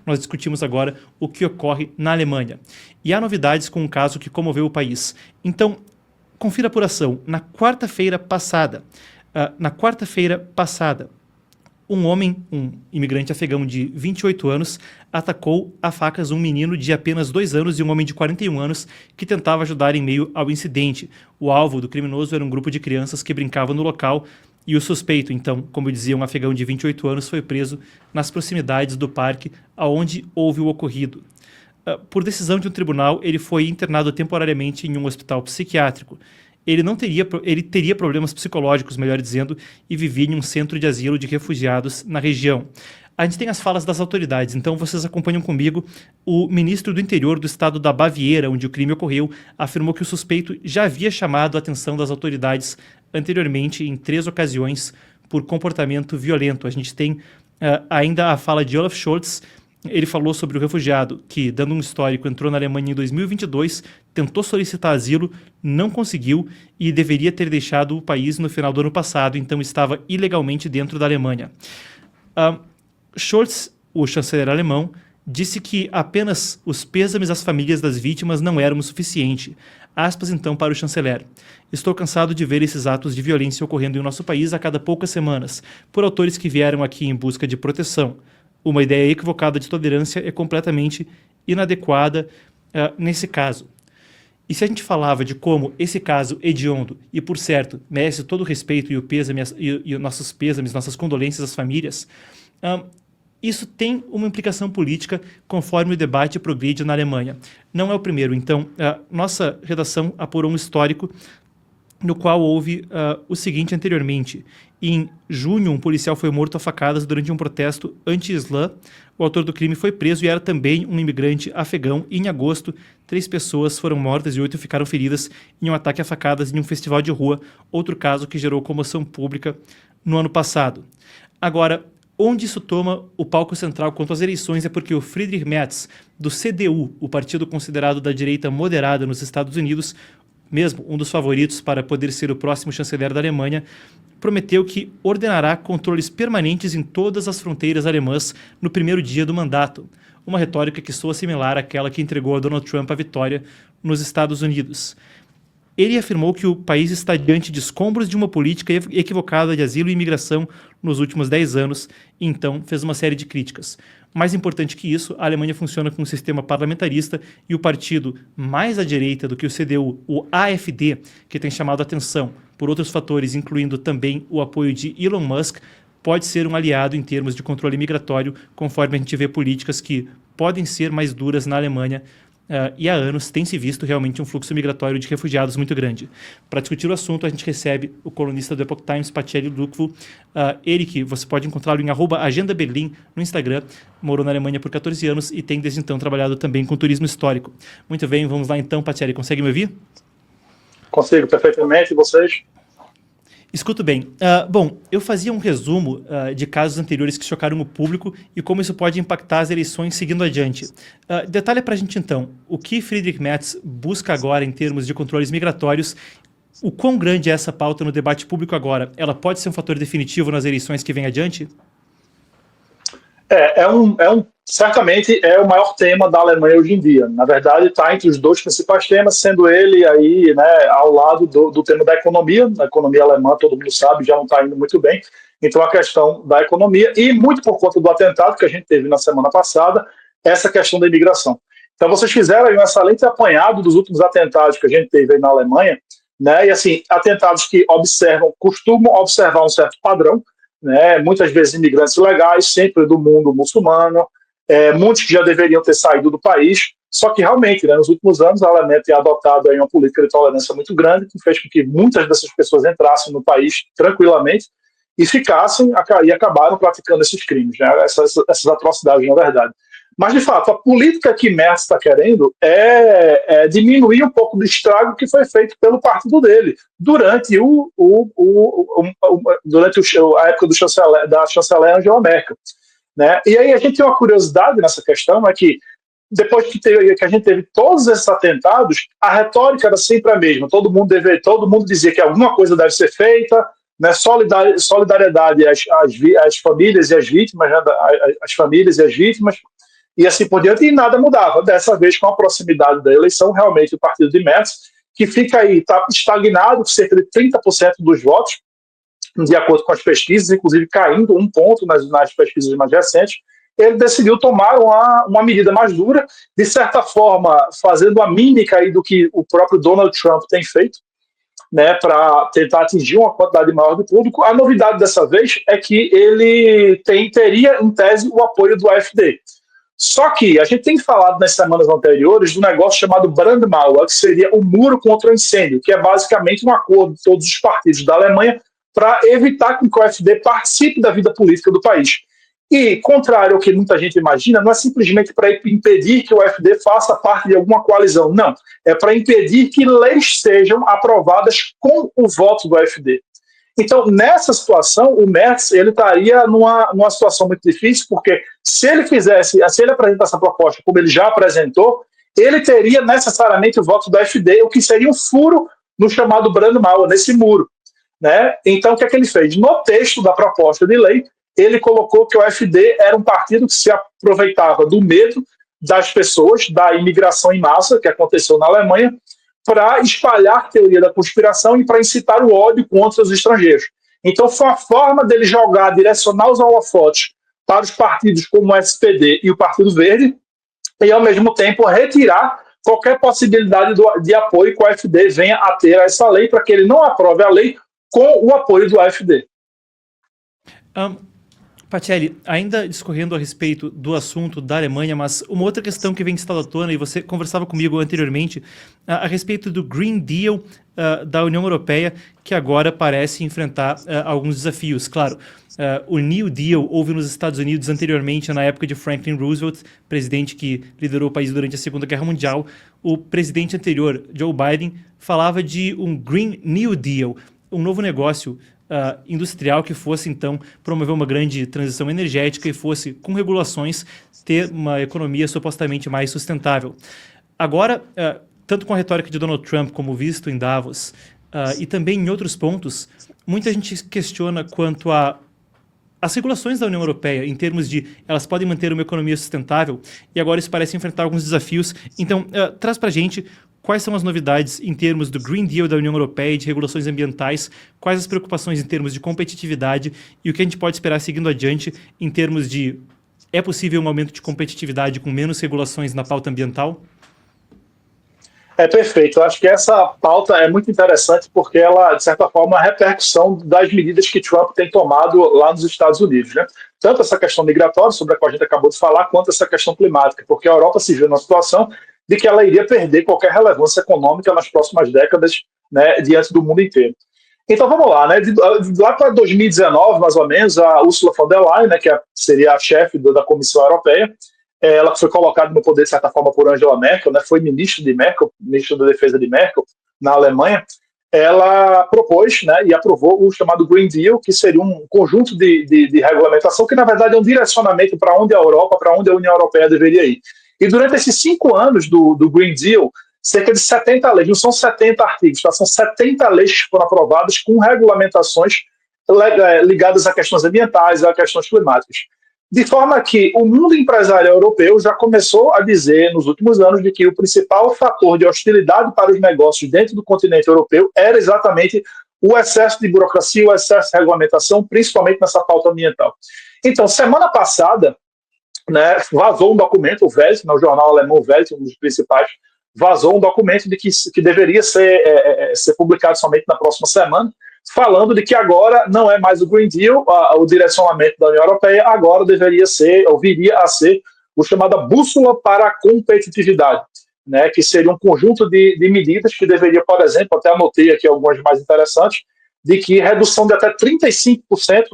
nós discutimos agora o que ocorre na Alemanha. E há novidades com um caso que comoveu o país. Então, confira a apuração. Na quarta-feira passada, um imigrante afegão de 28 anos, atacou a facas um menino de apenas 2 anos e um homem de 41 anos que tentava ajudar em meio ao incidente. O alvo do criminoso era um grupo de crianças que brincavam no local e o suspeito, então, como eu dizia, um afegão de 28 anos, foi preso nas proximidades do parque aonde houve o ocorrido. Por decisão de um tribunal, ele foi internado temporariamente em um hospital psiquiátrico. Ele teria problemas psicológicos, melhor dizendo, e vivia em um centro de asilo de refugiados na região. A gente tem as falas das autoridades, então vocês acompanham comigo. O ministro do Interior do estado da Baviera, onde o crime ocorreu, afirmou que o suspeito já havia chamado a atenção das autoridades anteriormente em 3 ocasiões por comportamento violento. A gente tem ainda a fala de Olaf Scholz. Ele falou sobre o refugiado que, dando um histórico, entrou na Alemanha em 2022, tentou solicitar asilo, não conseguiu e deveria ter deixado o país no final do ano passado, então estava ilegalmente dentro da Alemanha. Scholz, o chanceler alemão, disse que apenas os pêsames às famílias das vítimas não eram o suficiente. Aspas então para o chanceler. Estou cansado de ver esses atos de violência ocorrendo em nosso país a cada poucas semanas, por autores que vieram aqui em busca de proteção. Uma ideia equivocada de tolerância é completamente inadequada nesse caso. E se a gente falava de como esse caso hediondo, e por certo, merece todo o respeito e o pêsame, e nossos pêsames, nossas condolências às famílias, isso tem uma implicação política conforme o debate progride na Alemanha. Não é o primeiro, então, nossa redação apurou um histórico no qual houve o seguinte anteriormente. Em junho, um policial foi morto a facadas durante um protesto anti-islã. O autor do crime foi preso e era também um imigrante afegão. E em agosto, 3 pessoas foram mortas e 8 ficaram feridas em um ataque a facadas em um festival de rua, outro caso que gerou comoção pública no ano passado. Agora, onde isso toma o palco central quanto às eleições é porque o Friedrich Merz, do CDU, o partido considerado da direita moderada nos Estados Unidos, mesmo um dos favoritos para poder ser o próximo chanceler da Alemanha, prometeu que ordenará controles permanentes em todas as fronteiras alemãs no primeiro dia do mandato, uma retórica que soa similar àquela que entregou a Donald Trump a vitória nos Estados Unidos. Ele afirmou que o país está diante de escombros de uma política equivocada de asilo e imigração nos últimos 10 anos, e então fez uma série de críticas. Mais importante que isso, a Alemanha funciona com um sistema parlamentarista e o partido mais à direita do que o CDU, o AfD, que tem chamado a atenção por outros fatores, incluindo também o apoio de Elon Musk, pode ser um aliado em termos de controle migratório, conforme a gente vê políticas que podem ser mais duras na Alemanha. E há anos tem se visto realmente um fluxo migratório de refugiados muito grande. Para discutir o assunto, a gente recebe o colunista do Epoch Times, Pacheli Lukvo. Ele que você pode encontrá-lo em @agendaberlin no Instagram, morou na Alemanha por 14 anos e tem desde então trabalhado também com turismo histórico. Muito bem, vamos lá então, Pacheli, consegue me ouvir? Consigo perfeitamente, e vocês? Escuto bem. Bom, eu fazia um resumo de casos anteriores que chocaram o público e como isso pode impactar as eleições seguindo adiante. Detalhe para a gente então, o que Friedrich Merz busca agora em termos de controles migratórios, o quão grande é essa pauta no debate público agora? Ela pode ser um fator definitivo nas eleições que vêm adiante? Certamente é o maior tema da Alemanha hoje em dia. Na verdade, está entre os 2 principais temas, sendo ele aí, né, ao lado do tema da economia. A economia alemã, todo mundo sabe, já não está indo muito bem. Então, a questão da economia, e muito por conta do atentado que a gente teve na semana passada, essa questão da imigração. Então, vocês fizeram aí um excelente apanhado dos últimos atentados que a gente teve aí na Alemanha, né, e assim, atentados que costumam observar um certo padrão, né, muitas vezes imigrantes ilegais, sempre do mundo muçulmano, muitos que já deveriam ter saído do país, só que realmente, né, nos últimos anos, a Alemanha tem adotado aí uma política de tolerância muito grande, que fez com que muitas dessas pessoas entrassem no país tranquilamente e ficassem e acabaram praticando esses crimes, né, essas atrocidades, na verdade. Mas, de fato, a política que Merz está querendo é diminuir um pouco do estrago que foi feito pelo partido dele durante a época da chanceler Angela Merkel. Né? E aí a gente tem uma curiosidade nessa questão, é que depois que a gente teve todos esses atentados, a retórica era sempre a mesma. Todo mundo dizia que alguma coisa deve ser feita, né? Solidariedade às famílias e às vítimas, né? As famílias e as vítimas. e assim por diante, e nada mudava. Dessa vez, com a proximidade da eleição, realmente o partido de Merz, que fica aí, está estagnado, cerca de 30% dos votos, de acordo com as pesquisas, inclusive caindo um ponto nas pesquisas mais recentes, ele decidiu tomar uma medida mais dura, de certa forma, fazendo a mímica aí do que o próprio Donald Trump tem feito, né, para tentar atingir uma quantidade maior de público. A novidade dessa vez é que ele teria, em tese, o apoio do AfD. Só que a gente tem falado nas semanas anteriores do negócio chamado Brandmauer, que seria o muro contra o incêndio, que é basicamente um acordo de todos os partidos da Alemanha para evitar que o AfD participe da vida política do país. E, contrário ao que muita gente imagina, não é simplesmente para impedir que o AfD faça parte de alguma coalizão, não. É para impedir que leis sejam aprovadas com o voto do AfD. Então, nessa situação, o Merz ele estaria numa situação muito difícil, porque se ele apresentar essa proposta como ele já apresentou, ele teria necessariamente o voto do AfD, o que seria um furo no chamado Brandmauer, nesse muro, né? Então, o que é que ele fez? No texto da proposta de lei, ele colocou que o AfD era um partido que se aproveitava do medo das pessoas, da imigração em massa que aconteceu na Alemanha, para espalhar a teoria da conspiração e para incitar o ódio contra os estrangeiros. Então, foi uma forma dele direcionar os holofotes para os partidos como o SPD e o Partido Verde, e, ao mesmo tempo, retirar qualquer possibilidade de apoio que o AfD venha a ter a essa lei, para que ele não aprove a lei com o apoio do AfD. Pacelli, ainda discorrendo a respeito do assunto da Alemanha, mas uma outra questão que vem estado à tona, e você conversava comigo anteriormente, a respeito do Green Deal da União Europeia, que agora parece enfrentar alguns desafios. Claro, o New Deal houve nos Estados Unidos anteriormente, na época de Franklin Roosevelt, presidente que liderou o país durante a Segunda Guerra Mundial. O presidente anterior, Joe Biden, falava de um Green New Deal, um novo negócio industrial que fosse, então, promover uma grande transição energética e fosse, com regulações, ter uma economia supostamente mais sustentável. Agora, tanto com a retórica de Donald Trump, como visto em Davos, e também em outros pontos, muita gente questiona quanto às regulações da União Europeia, em termos de elas podem manter uma economia sustentável, e agora isso parece enfrentar alguns desafios. Então, traz para a gente quais são as novidades em termos do Green Deal da União Europeia e de regulações ambientais, quais as preocupações em termos de competitividade e o que a gente pode esperar seguindo adiante em termos de é possível um aumento de competitividade com menos regulações na pauta ambiental? É perfeito. Eu acho que essa pauta é muito interessante porque ela, de certa forma, é uma repercussão das medidas que Trump tem tomado lá nos Estados Unidos, né? Tanto essa questão migratória, sobre a qual a gente acabou de falar, quanto essa questão climática, porque a Europa se viu numa situação de que ela iria perder qualquer relevância econômica nas próximas décadas, né, diante do mundo inteiro. Então vamos lá, né? Lá para 2019, mais ou menos, a Ursula von der Leyen, né, que seria a chefe da Comissão Europeia, ela foi colocada no poder, de certa forma, por Angela Merkel, né, foi ministro da Defesa de Merkel, na Alemanha. Ela propôs, né, e aprovou o chamado Green Deal, que seria um conjunto de regulamentação, que na verdade é um direcionamento para onde a Europa, para onde a União Europeia deveria ir. E durante esses 5 anos do Green Deal, cerca de 70 leis, não são 70 artigos, tá? São 70 leis que foram aprovadas com regulamentações ligadas a questões ambientais, a questões climáticas. De forma que o mundo empresarial europeu já começou a dizer, nos últimos anos, de que o principal fator de hostilidade para os negócios dentro do continente europeu era exatamente o excesso de burocracia, o excesso de regulamentação, principalmente nessa pauta ambiental. Então, semana passada, né, vazou um documento, o Welt, no jornal alemão Welt, um dos principais, vazou um documento de que deveria ser publicado somente na próxima semana, falando de que agora não é mais o Green Deal, o direcionamento da União Europeia, agora deveria ser, ou viria a ser, o chamado Bússola para a Competitividade, né, que seria um conjunto de medidas que deveria, por exemplo, até anotei aqui algumas mais interessantes, de que redução de até 35%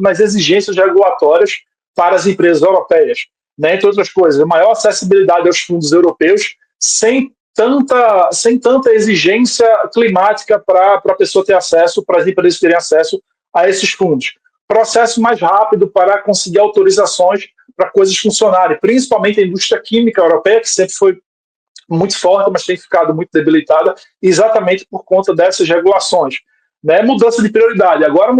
nas exigências regulatórias para as empresas europeias, né, entre outras coisas, maior acessibilidade aos fundos europeus sem tanta exigência climática para a pessoa ter acesso, para as empresas terem acesso a esses fundos. Processo mais rápido para conseguir autorizações para coisas funcionarem, principalmente a indústria química europeia, que sempre foi muito forte, mas tem ficado muito debilitada, exatamente por conta dessas regulações. né, mudança de prioridade. Agora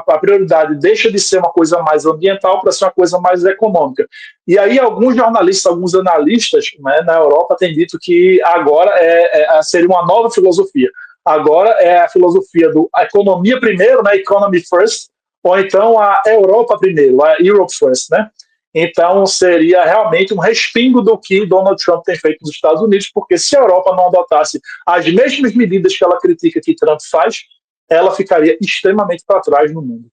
a prioridade deixa de ser uma coisa mais ambiental para ser uma coisa mais econômica. E aí alguns jornalistas, alguns analistas, né, na Europa têm dito que agora seria uma nova filosofia. Agora é a filosofia do economia primeiro, né, economy first, ou então a Europa primeiro, a Europe first, né? Então seria realmente um respingo do que Donald Trump tem feito nos Estados Unidos, porque se a Europa não adotasse as mesmas medidas que ela critica que Trump faz, ela ficaria extremamente para trás no mundo.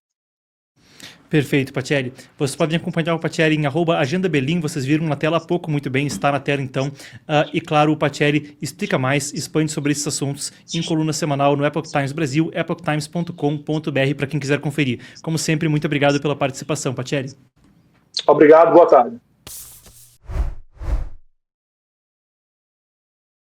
Perfeito, Patieri. Vocês podem acompanhar o Patieri em @agendabelim, vocês viram na tela há pouco, muito bem, está na tela então. E claro, o Patieri explica mais, expande sobre esses assuntos em coluna semanal no Epoch Times Brasil, epochtimes.com.br, para quem quiser conferir. Como sempre, muito obrigado pela participação, Patieri. Obrigado, boa tarde.